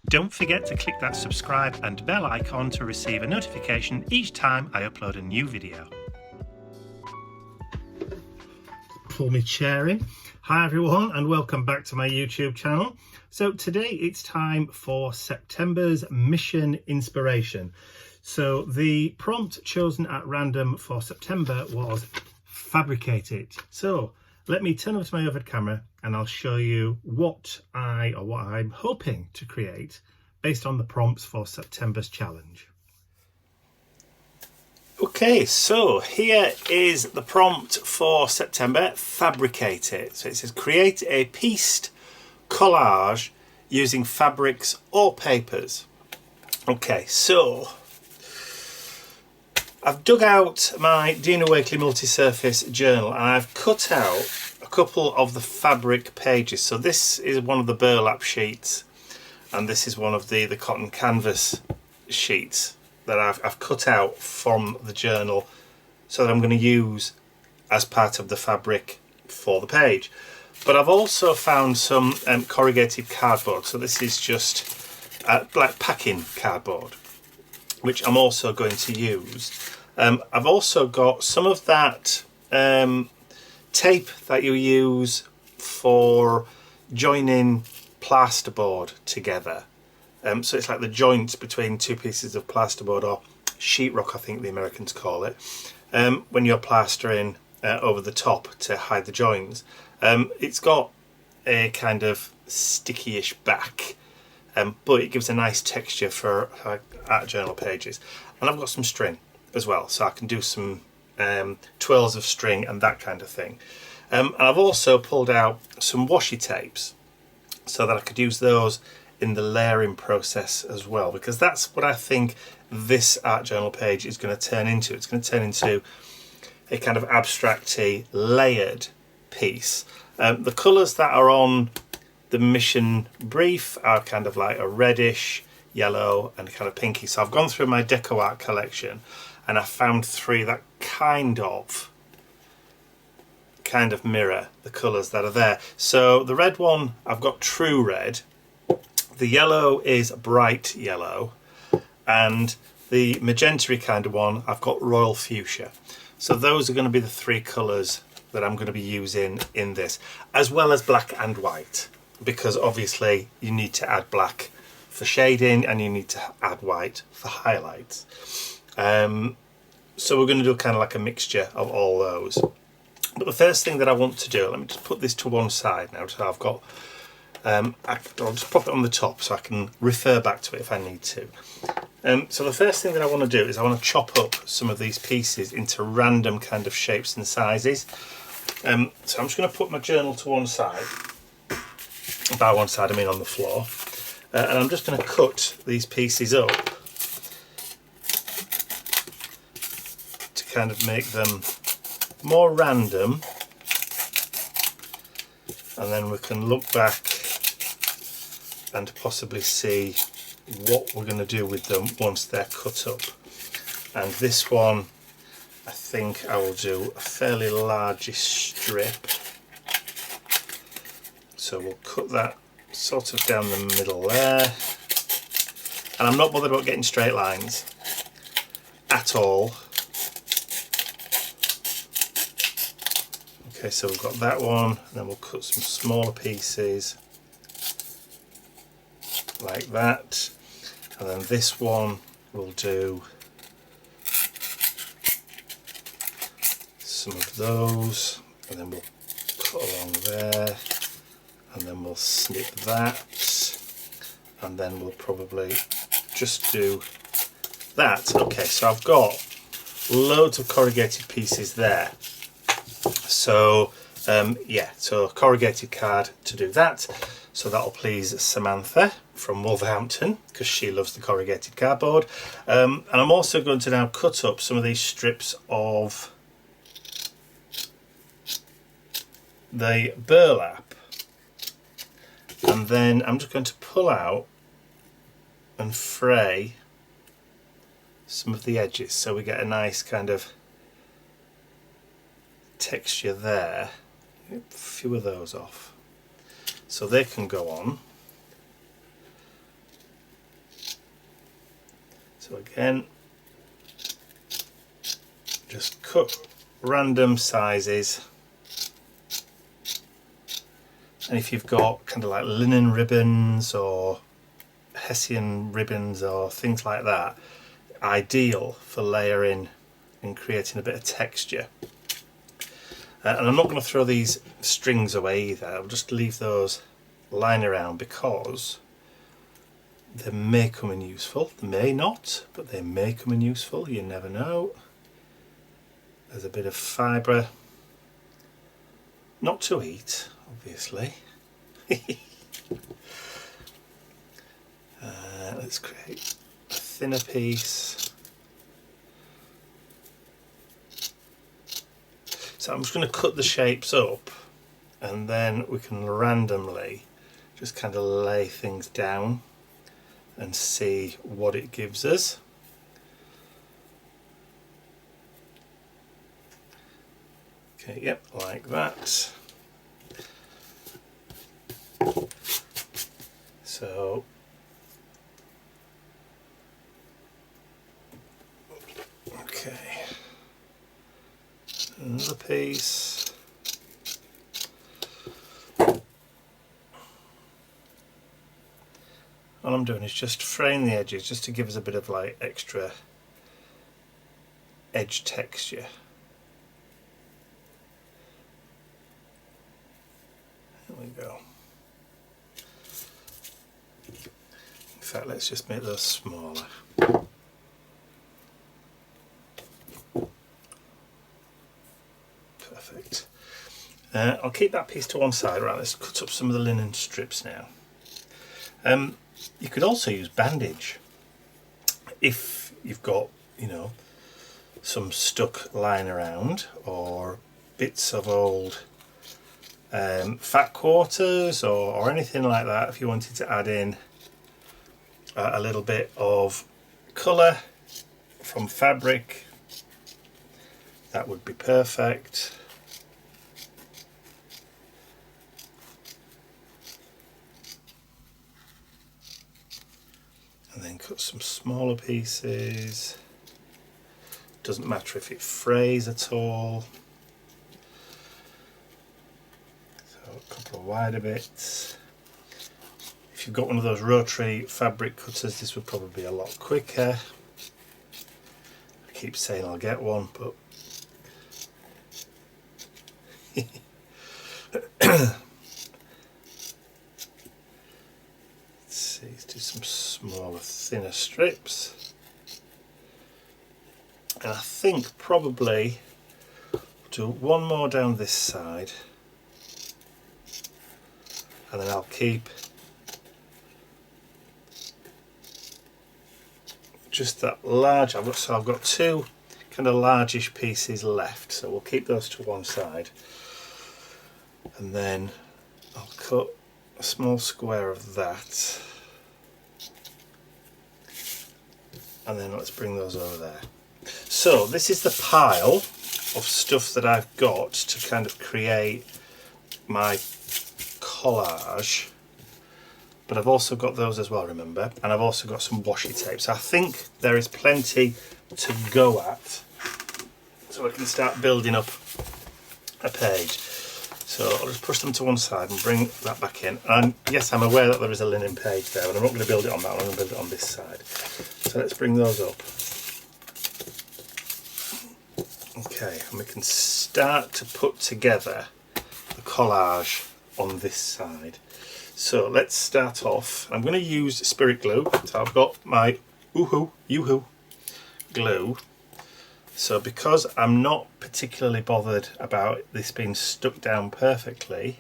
Don't forget to click that subscribe and bell icon to receive a notification each time I upload a new video. Pull me chair in. Hi everyone and welcome back to my YouTube channel. So today it's time for September's mission inspiration. So the prompt chosen at random for September was Fabricate it. So let me turn over to my overhead camera and I'll show you what I'm hoping to create based on the prompts for September's challenge. Okay, so here is the prompt for September, Fabricate it. So it says create a pieced collage using fabrics or papers. Okay, so I've dug out my Dina Wakley multi-surface journal and I've cut out a couple of the fabric pages. So this is one of the burlap sheets and this is one of the cotton canvas sheets that I've cut out from the journal so that I'm going to use as part of the fabric for the page. But I've also found some corrugated cardboard. So this is just black packing cardboard, which I'm also going to use. I've also got some of that tape that you use for joining plasterboard together. So it's like the joint between two pieces of plasterboard, or sheetrock I think the Americans call it, when you're plastering over the top to hide the joins. It's got a kind of sticky-ish back, but it gives a nice texture for art journal pages. And I've got some string as well, so I can do some twirls of string and that kind of thing. And I've also pulled out some washi tapes so that I could use those in the layering process as well, because that's what I think this art journal page is going to turn into. It's going to turn into a kind of abstract-y layered piece. The colours that are on the mission brief are kind of like a reddish, yellow and kind of pinky. So I've gone through my deco art collection and I found three that kind of mirror the colours that are there. So the red one, I've got true red. The yellow is bright yellow, and the magenta kind of one, I've got royal fuchsia. So those are going to be the three colours that I'm going to be using in this, as well as black and white, because obviously you need to add black for shading and you need to add white for highlights. So we're going to do kind of like a mixture of all those. But the first thing that I want to do, let me just put this to one side now. So I've got I'll just pop it on the top so I can refer back to it if I need to. So the first thing that I want to do is I want to chop up some of these pieces into random kind of shapes and sizes. So I'm just going to put my journal to one side. By one side I mean on the floor. And I'm just going to cut these pieces up to kind of make them more random. And then we can look back and possibly see what we're going to do with them once they're cut up. And this one, I think I will do a fairly largish strip. So we'll cut that sort of down the middle there. And I'm not bothered about getting straight lines at all. Okay, so we've got that one, and then we'll cut some smaller pieces like that, and then this one we'll do some of those, and then we'll cut along there, and then we'll snip that, and then we'll probably just do that. Okay, so I've got loads of corrugated pieces there. So yeah, so corrugated card to do that. So that'll please Samantha from Wolverhampton because she loves the corrugated cardboard. And I'm also going to now cut up some of these strips of the burlap. And then I'm just going to pull out and fray some of the edges so we get a nice kind of texture there. A few of those off so they can go on. So again, just cut random sizes, and if you've got kind of like linen ribbons or Hessian ribbons or things like that, ideal for layering and creating a bit of texture. And I'm not going to throw these strings away either, I'll just leave those lying around because they may come in useful, they may not, but they may come in useful, you never know. There's a bit of fibre, not to eat obviously. Let's create a thinner piece. So I'm just going to cut the shapes up and then we can randomly just kind of lay things down and see what it gives us. Okay, yep, like that. So okay, another piece. All I'm doing is just fraying the edges just to give us a bit of like extra edge texture. There we go. In fact, let's just make those smaller. Perfect. I'll keep that piece to one side. Right, let's cut up some of the linen strips now. You could also use bandage if you've got, you know, some stuck lying around or bits of old fat quarters or anything like that. If you wanted to add in a little bit of colour from fabric, that would be perfect. And then cut some smaller pieces. Doesn't matter if it frays at all. So a couple of wider bits. If you've got one of those rotary fabric cutters, this would probably be a lot quicker. I keep saying I'll get one, but let's do some smaller, thinner strips. And I think probably do one more down this side, and then I'll keep just that large. So I've got two kind of largish pieces left, so we'll keep those to one side, and then I'll cut a small square of that, and then let's bring those over there. So this is the pile of stuff that I've got to kind of create my collage, but I've also got those as well, remember, and I've also got some washi tape. So I think there is plenty to go at, so I can start building up a page. So I'll just push them to one side and bring that back in. And yes, I'm aware that there is a linen page there, but I'm not going to build it on that one, I'm going to build it on this side. So let's bring those up. Okay, and we can start to put together the collage on this side. So let's start off. I'm going to use spirit glue. So I've got my Yoo-hoo glue. So because I'm not particularly bothered about this being stuck down perfectly,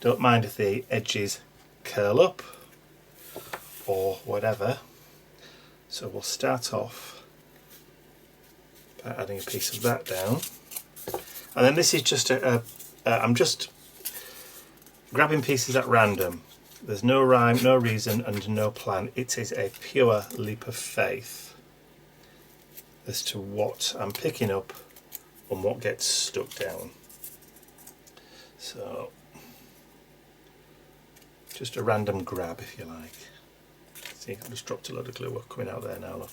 don't mind if the edges curl up or whatever. So we'll start off by adding a piece of that down, and then this is just I'm just grabbing pieces at random. There's no rhyme, no reason, and no plan. It is a pure leap of faith as to what I'm picking up and what gets stuck down. So just a random grab, if you like. It's See, I just dropped a load of glue coming out there now, look.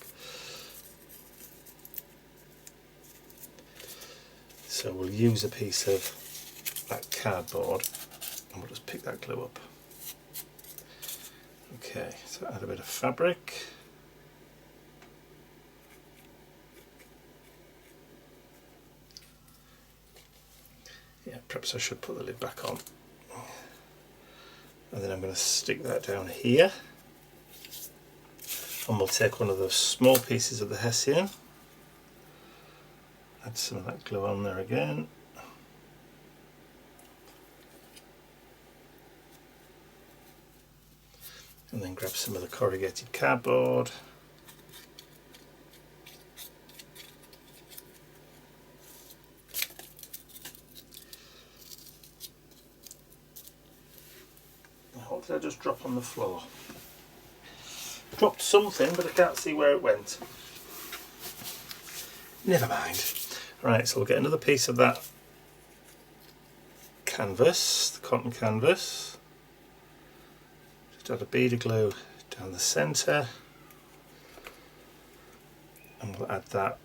So we'll use a piece of that cardboard and we'll just pick that glue up. Okay, so add a bit of fabric. Yeah, perhaps I should put the lid back on. And then I'm going to stick that down here. And we'll take one of those small pieces of the hessian. Add some of that glue on there again. And then grab some of the corrugated cardboard. What did I just drop on the floor? Dropped something, but I can't see where it went. Never mind. Right, so we'll get another piece of that canvas, the cotton canvas. Just add a bead of glue down the centre. And we'll add that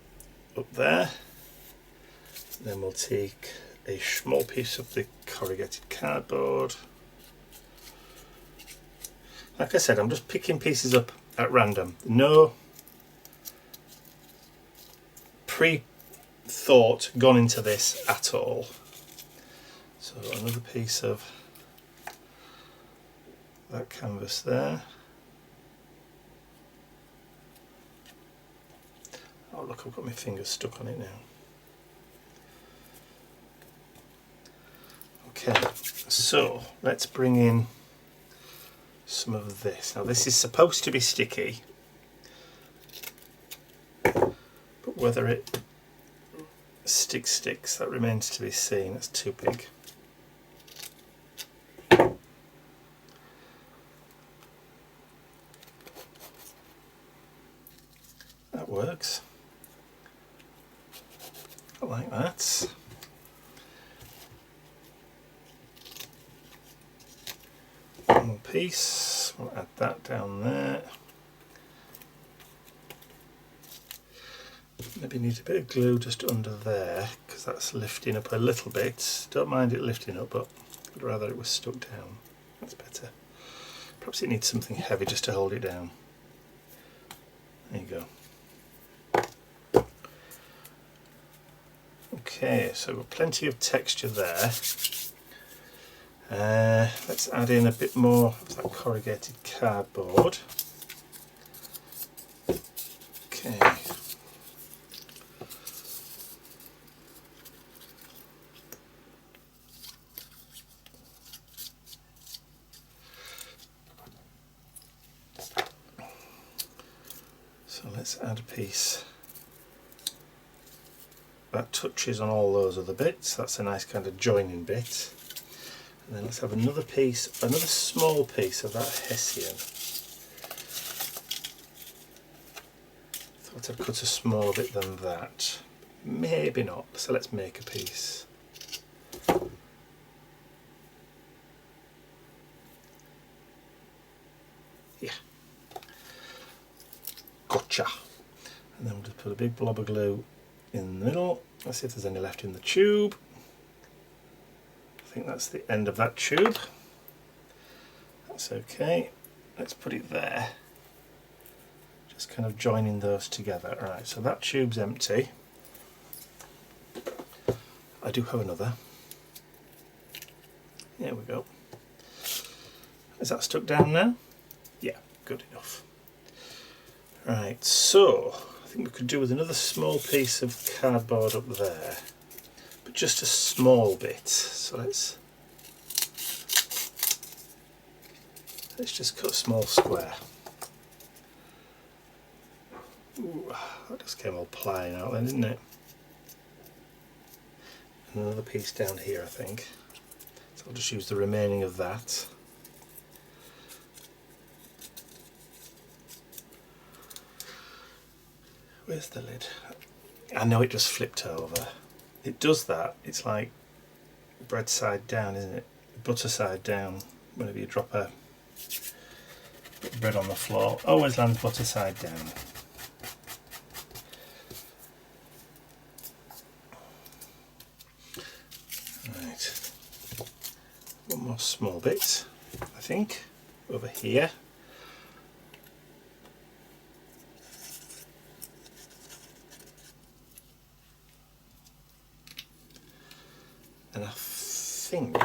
up there. Then we'll take a small piece of the corrugated cardboard. Like I said, I'm just picking pieces up at random. No pre-thought gone into this at all. So another piece of that canvas there. Oh look, I've got my fingers stuck on it now. Okay, so let's bring in some of this. Now this is supposed to be sticky, but whether it sticks, that remains to be seen. That's too big. That works. I like that. One more piece, we'll add that down there. Maybe need a bit of glue just under there because that's lifting up a little bit. Don't mind it lifting up, but I'd rather it was stuck down. That's better. Perhaps it needs something heavy just to hold it down. There you go. Okay, so we've got plenty of texture there. Let's add in a bit more of that corrugated cardboard. Okay. So let's add a piece that touches on all those other bits. That's a nice kind of joining bit. And then let's have another piece, another small piece of that hessian. Thought I'd cut a smaller bit than that. Maybe not, so let's make a piece. Yeah. Gotcha. And then we'll just put a big blob of glue in the middle. Let's see if there's any left in the tube. I think that's the end of that tube. That's okay. Let's put it there. Just kind of joining those together. Alright, so that tube's empty. I do have another. There we go. Is that stuck down now? Yeah, good enough. Right, so I think we could do with another small piece of cardboard up there. But just a small bit. So let's just cut a small square. Ooh, that just came all plying out then, didn't it? And another piece down here, I think. So I'll just use the remaining of that. Where's the lid? I know it just flipped over. It does that. It's like bread side down, isn't it? Butter side down. Whenever you drop a bread on the floor always lands butter side down. Right, one more small bit, I think, over here. And I think,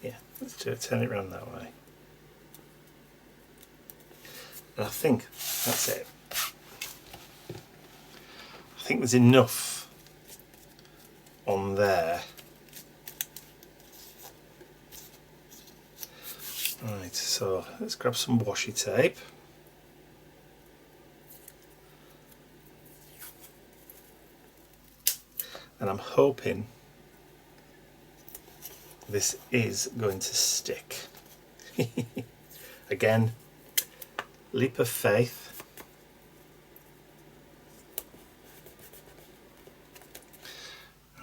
yeah, let's do it, turn it around that way. And I think that's it. I think there's enough on there. Right, so let's grab some washi tape. And I'm hoping this is going to stick. Again, leap of faith.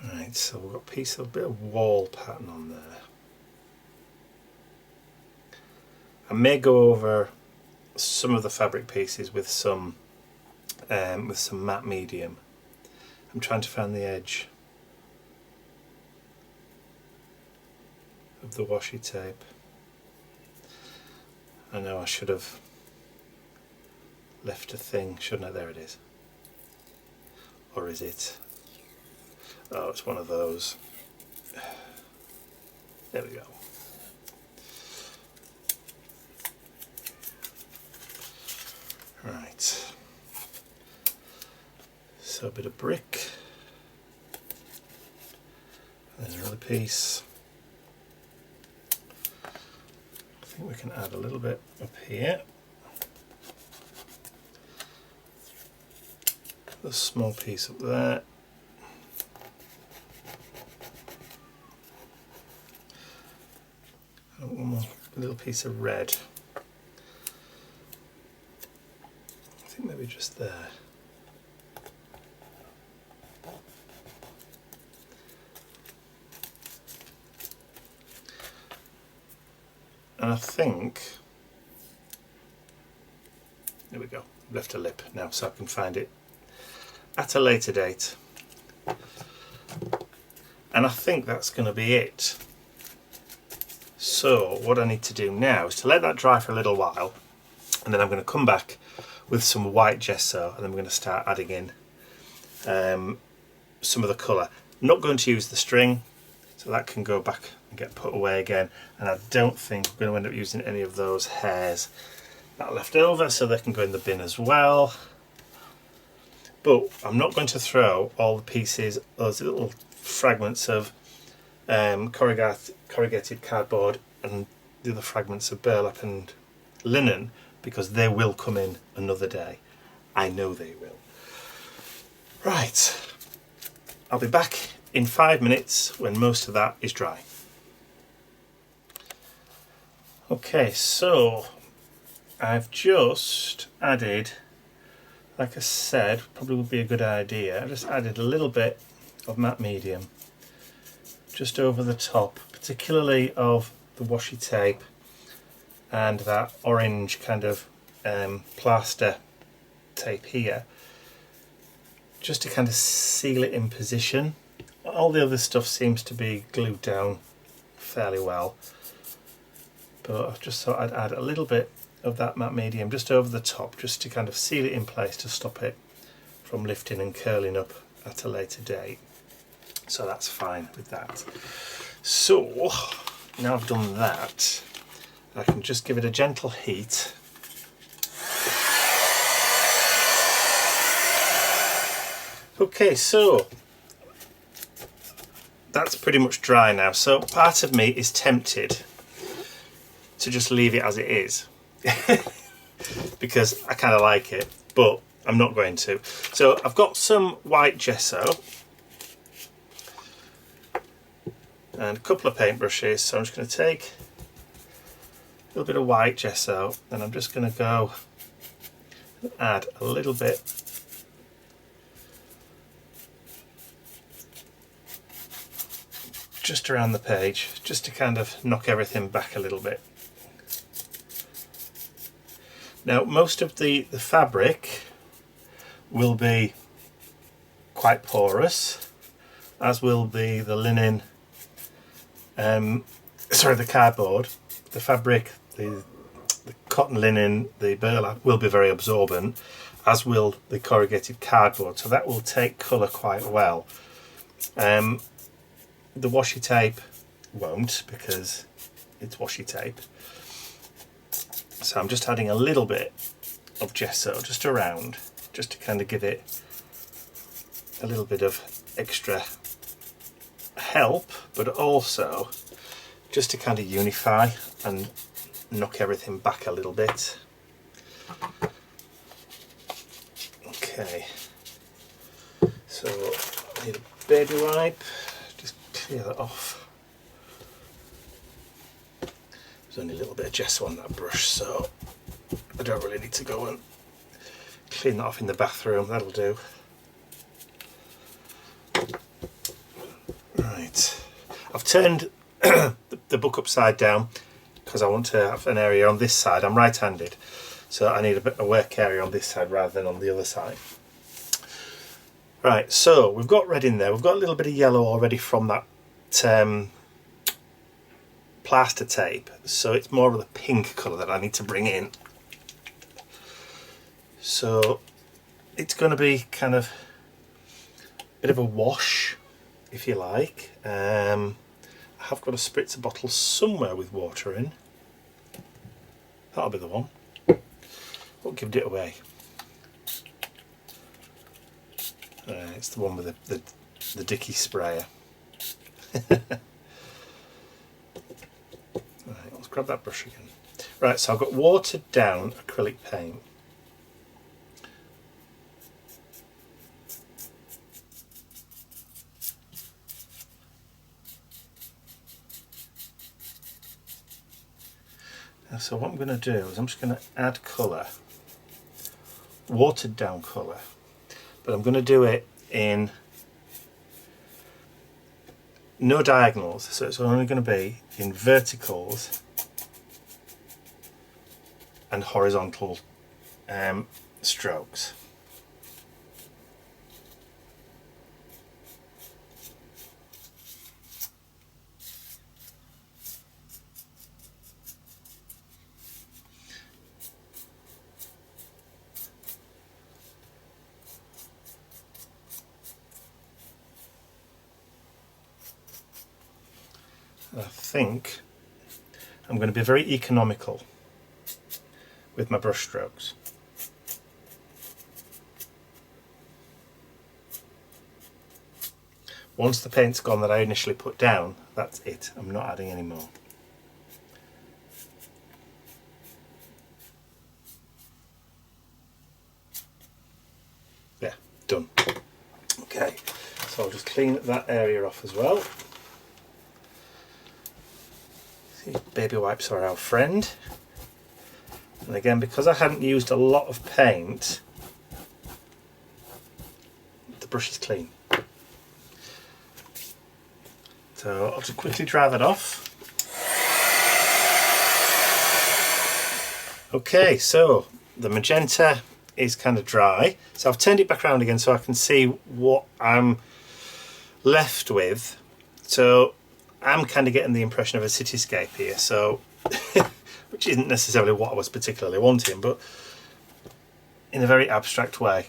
Right, so we've got a bit of wall pattern on there. I may go over some of the fabric pieces with some matte medium. I'm trying to find the edge of the washi tape. I know I should have left a thing, shouldn't I? There it is. Or is it? Oh, it's one of those. There we go. Right. So a bit of brick, and then another piece. I think we can add a little bit up here. A small piece up there. And one more little piece of red. I think maybe just there. And I think, there we go, I've left a lip now so I can find it at a later date. And I think that's going to be it. So what I need to do now is to let that dry for a little while, and then I'm going to come back with some white gesso, and then we're going to start adding in some of the colour. I'm not going to use the string, so that can go back and get put away again, and I don't think we're going to end up using any of those hairs that are left over, so they can go in the bin as well. But I'm not going to throw all the pieces, those little fragments of corrugated cardboard and the other fragments of burlap and linen, because they will come in another day. I know they will. Right, I'll be back in 5 minutes when most of that is dry. Okay, so I've just added, like I said, probably would be a good idea, I just added a little bit of matte medium just over the top, particularly of the washi tape and that orange kind of plaster tape here, just to kind of seal it in position. All the other stuff seems to be glued down fairly well, but I just thought I'd add a little bit of that matte medium just over the top, just to kind of seal it in place to stop it from lifting and curling up at a later date. So that's fine with that. So now I've done that, I can just give it a gentle heat. Okay, so that's pretty much dry now. So part of me is tempted to just leave it as it is because I kind of like it, but I'm not going to. So I've got some white gesso and a couple of paintbrushes, so I'm just going to take a little bit of white gesso and I'm just going to go and add a little bit just around the page, just to kind of knock everything back a little bit. Now most of the fabric will be quite porous, as will be the linen, the cardboard. The fabric, the cotton linen, the burlap will be very absorbent, as will the corrugated cardboard, so that will take colour quite well. The washi tape won't, because it's washi tape. So I'm just adding a little bit of gesso just around, just to kind of give it a little bit of extra help, but also just to kind of unify and knock everything back a little bit. Okay, so I need a baby wipe, just clear that off. There's only a little bit of gesso on that brush, so I don't really need to go and clean that off in the bathroom, that'll do. Right, I've turned the book upside down because I want to have an area on this side. I'm right-handed, so I need a bit of work area on this side rather than on the other side. Right, so we've got red in there, we've got a little bit of yellow already from that plaster tape, so it's more of the pink colour that I need to bring in. So it's going to be kind of a bit of a wash, if you like. I have got a spritzer bottle somewhere with water in. That'll be the one. Won't give it away. It's the one with the Deakin sprayer. Right, let's grab that brush again. Right, so I've got watered down acrylic paint. So what I'm going to do is I'm just going to add colour, watered down colour, but I'm going to do it in no diagonals, so it's only going to be in verticals and horizontal strokes. I think I'm going to be very economical with my brush strokes. Once the paint's gone that I initially put down, that's it. I'm not adding any more. Yeah, done. Okay, so I'll just clean that area off as well. Baby wipes are our friend, and again, because I hadn't used a lot of paint, the brush is clean. So I'll just quickly dry that off. Okay, so the magenta is kind of dry, so I've turned it back around again so I can see what I'm left with. So I'm kind of getting the impression of a cityscape here, so which isn't necessarily what I was particularly wanting, but in a very abstract way.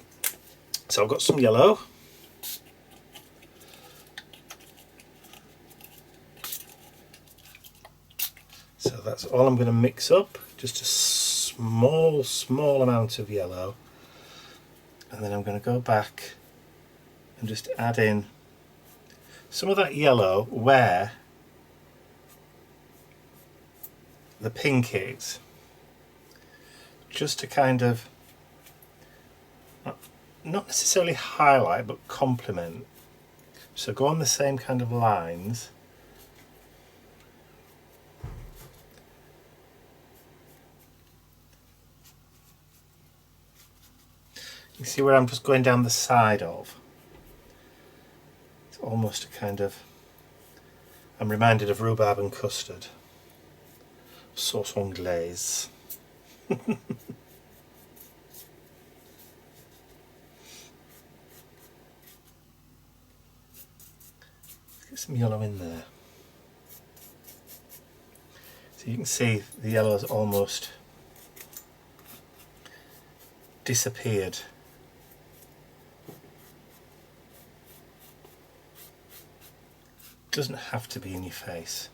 So I've got some yellow. So that's all I'm going to mix up, just a small amount of yellow, and then I'm going to go back and just add in some of that yellow where the pink is, just to kind of not necessarily highlight but complement. So go on the same kind of lines. You see where I'm just going down the side of? It's almost a kind of I'm reminded of rhubarb and custard. Sauce anglaise. Get some yellow in there. So you can see the yellow's almost disappeared. Doesn't have to be in your face.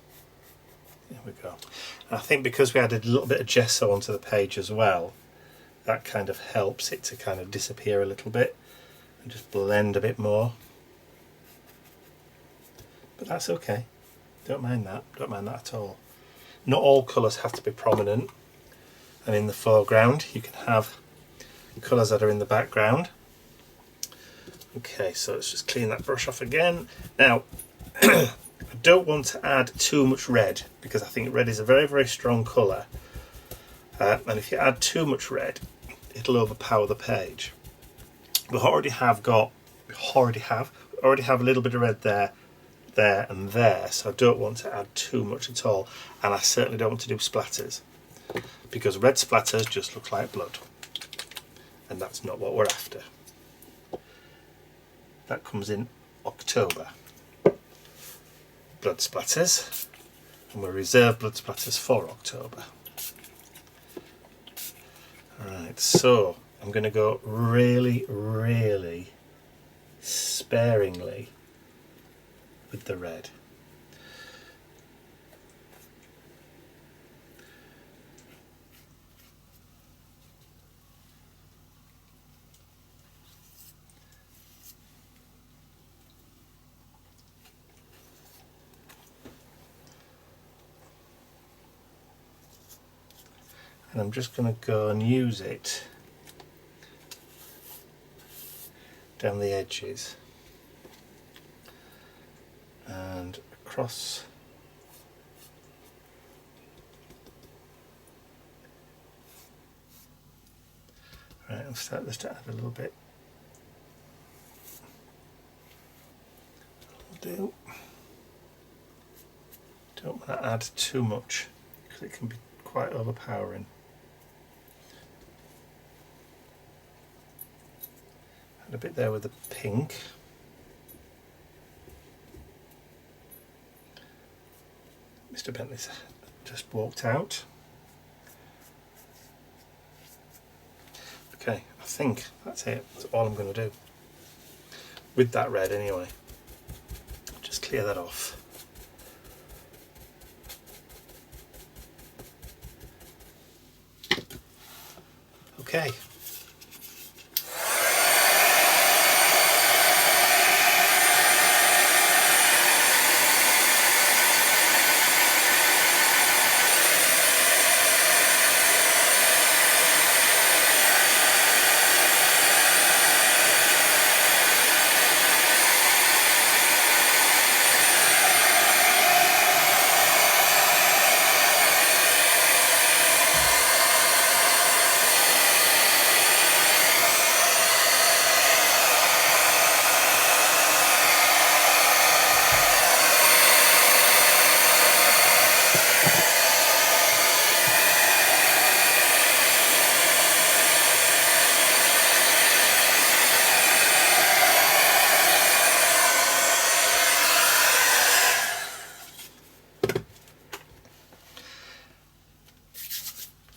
There we go. And I think because we added a little bit of gesso onto the page as well, that kind of helps it to kind of disappear a little bit and just blend a bit more. But that's okay. Don't mind that. Don't mind that at all. Not all colours have to be prominent and in the foreground. You can have colours that are in the background. Okay, so let's just clean that brush off again. Now, I don't want to add too much red because I think red is a very, very strong colour. And if you add too much red, it'll overpower the page. We already have a little bit of red there and there, so I don't want to add too much at all, and I certainly don't want to do splatters because red splatters just look like blood, and that's not what we're after. That comes in October. Blood splatters, and we'll reserve blood splatters for October. Alright, so I'm going to go really, really sparingly with the red. And I'm just going to go and use it down the edges and across right, I'll start this to add a little bit. That'll do. Don't want to add too much because it can be quite overpowering. Add a bit there with the pink. Mr. Bentley's just walked out. Okay, I think that's it. That's all I'm going to do with that red anyway. Just clear that off. Okay.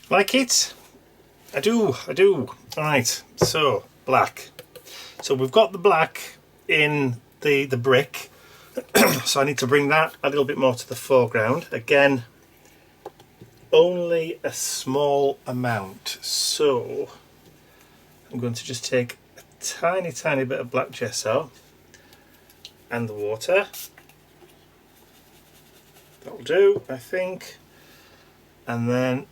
Like it? I do. Alright, so black. So we've got the black in the brick. So I need to bring that a little bit more to the foreground. Again, only a small amount. So I'm going to just take a tiny bit of black gesso and the water. That'll do, I think. And then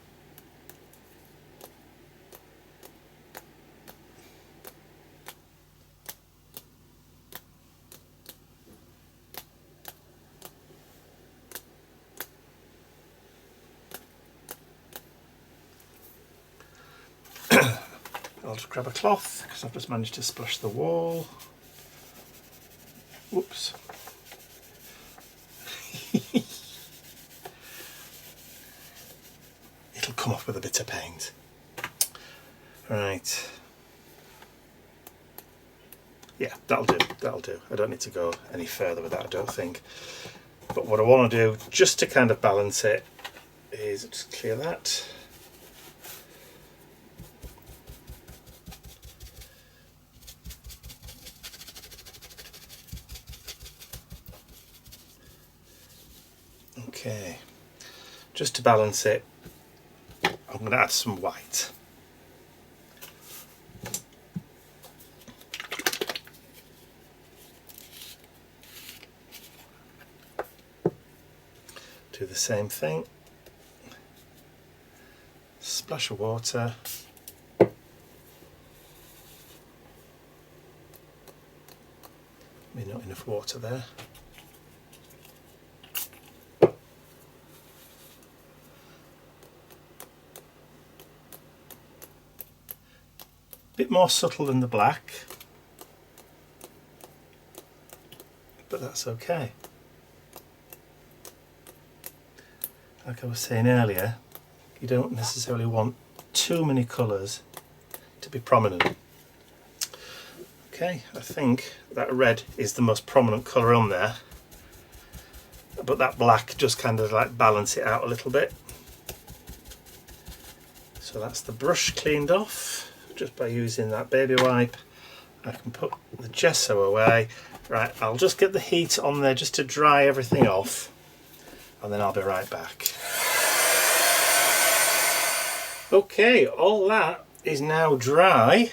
I'll just grab a cloth because I've just managed to splash the wall. Whoops. it'll come off with a bit of paint. Right. Yeah, that'll do, that'll do. I don't need to go any further with that, I don't think. But what I want to do, just to kind of balance it, is just clear that. Okay, just to balance it, I'm going to add some white. Do the same thing. Splash of water. Maybe not enough water there. Bit more subtle than the black, but that's okay. Like I was saying earlier, you don't necessarily want too many colours to be prominent. Okay, I think that red is the most prominent colour on there, but that black just kind of like balance it out a little bit. So that's the brush cleaned off. Just by using that baby wipe. I can put the gesso away. Right, I'll just get the heat on there just to dry everything off, and then I'll be right back. Okay, all that is now dry.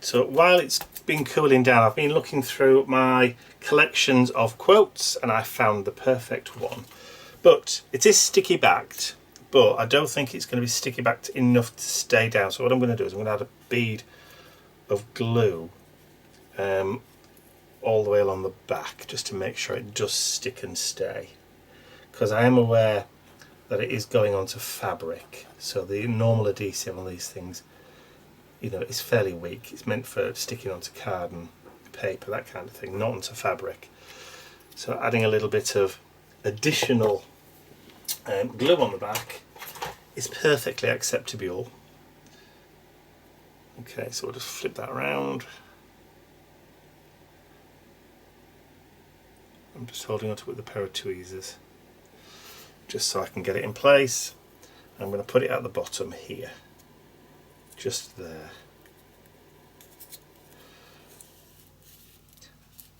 So while it's been cooling down, I've been looking through my collections of quotes and I found the perfect one. But it is sticky backed, but I don't think it's going to be sticky backed enough to stay down. So what I'm going to do is I'm going to add a bead of glue all the way along the back, just to make sure it does stick and stay, because I am aware that it is going onto fabric. So the normal adhesive on these things, you know, is fairly weak. It's meant for sticking onto card and paper, that kind of thing, not onto fabric. So adding a little bit of additional glue on the back is perfectly acceptable. Okay, so we'll just flip that around. I'm just holding onto it with a pair of tweezers just so I can get it in place. I'm going to put it at the bottom here, just there.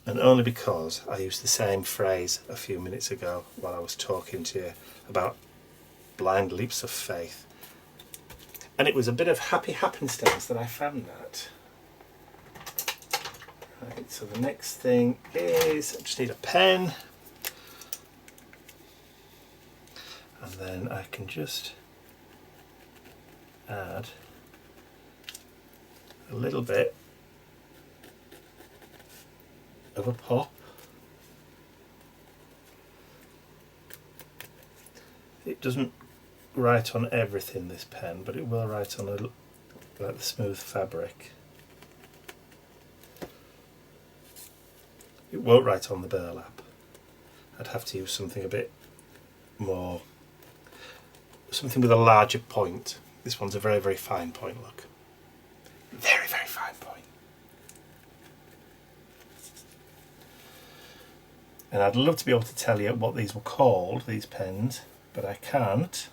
And only because I used the same phrase a few minutes ago while I was talking to you about blind leaps of faith. And it was a bit of happy happenstance that I found that. Right, so the next thing is, I just need a pen. And then I can just add a little bit of a pop. It doesn't write on everything, this pen, but it will write on like the smooth fabric. It won't write on the burlap. I'd have to use something a bit more, something with a larger point. This one's a very, very fine point, look. Very, very fine point. And I'd love to be able to tell you what these were called, these pens, but I can't,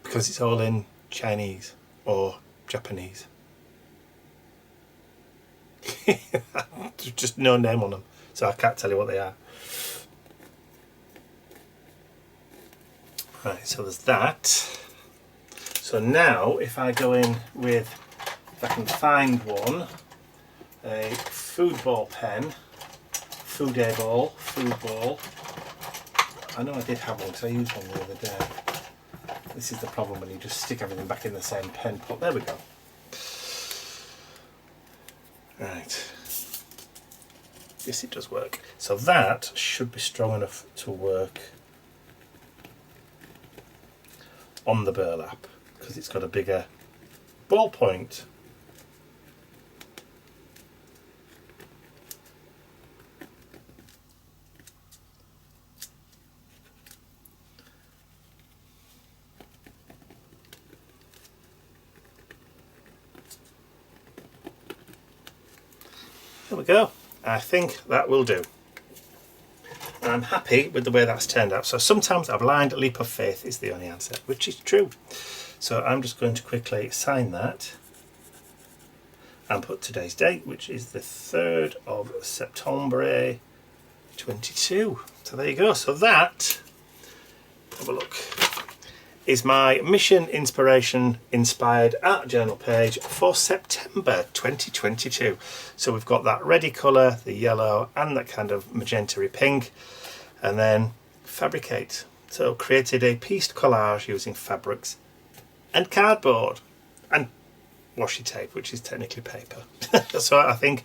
because it's all in Chinese or Japanese. There's just no name on them, so I can't tell you what they are. Right, so there's that. So now if I go in with, if I can find one, a food ball pen, food ball. I know I did have one because I used one the other day. This is the problem when you just stick everything back in the same pen pot. There we go. Right. Yes, it does work. So that should be strong enough to work on the burlap because it's got a bigger ballpoint. There we go. I think that will do. And I'm happy with the way that's turned out. So sometimes a blind leap of faith is the only answer, which is true. So I'm just going to quickly sign that and put today's date, which is the 3rd of September 22. So there you go. So that, have a look, is my mission inspiration inspired art journal page for September 2022. So we've got that ready colour, the yellow and that kind of magenta-y pink, and then Fabricate. So created a pieced collage using fabrics and cardboard and washi tape, which is technically paper. So I think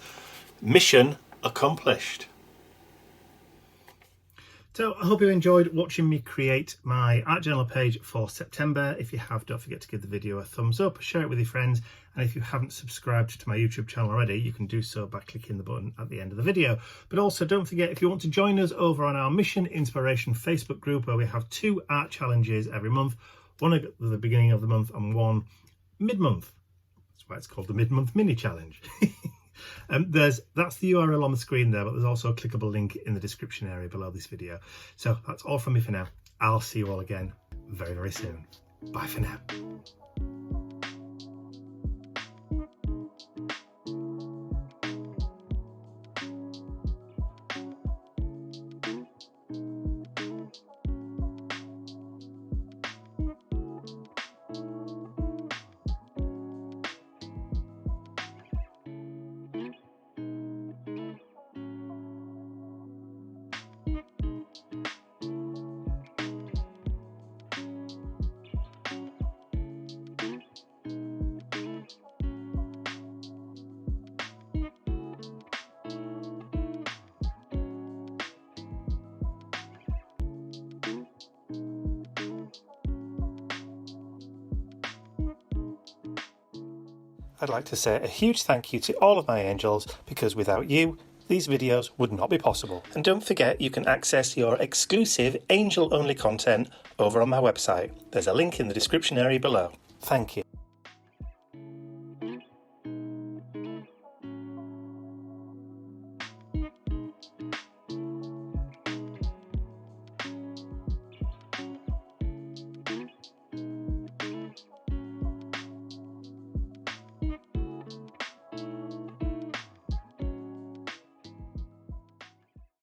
mission accomplished. So I hope you enjoyed watching me create my art journal page for September. If you have, don't forget to give the video a thumbs up, share it with your friends, and if you haven't subscribed to my YouTube channel already, you can do so by clicking the button at the end of the video. But also don't forget, if you want to join us over on our Mission Inspiration Facebook group, where we have 2 art challenges every month, one at the beginning of the month and one mid-month. That's why it's called the mid-month mini challenge. That's the URL on the screen there, but there's also a clickable link in the description area below this video. So that's all from me for now. I'll see you all again very, very soon. Bye for now. I'd like to say a huge thank you to all of my angels, because without you, these videos would not be possible. And don't forget, you can access your exclusive angel-only content over on my website. There's a link in the description area below. Thank you.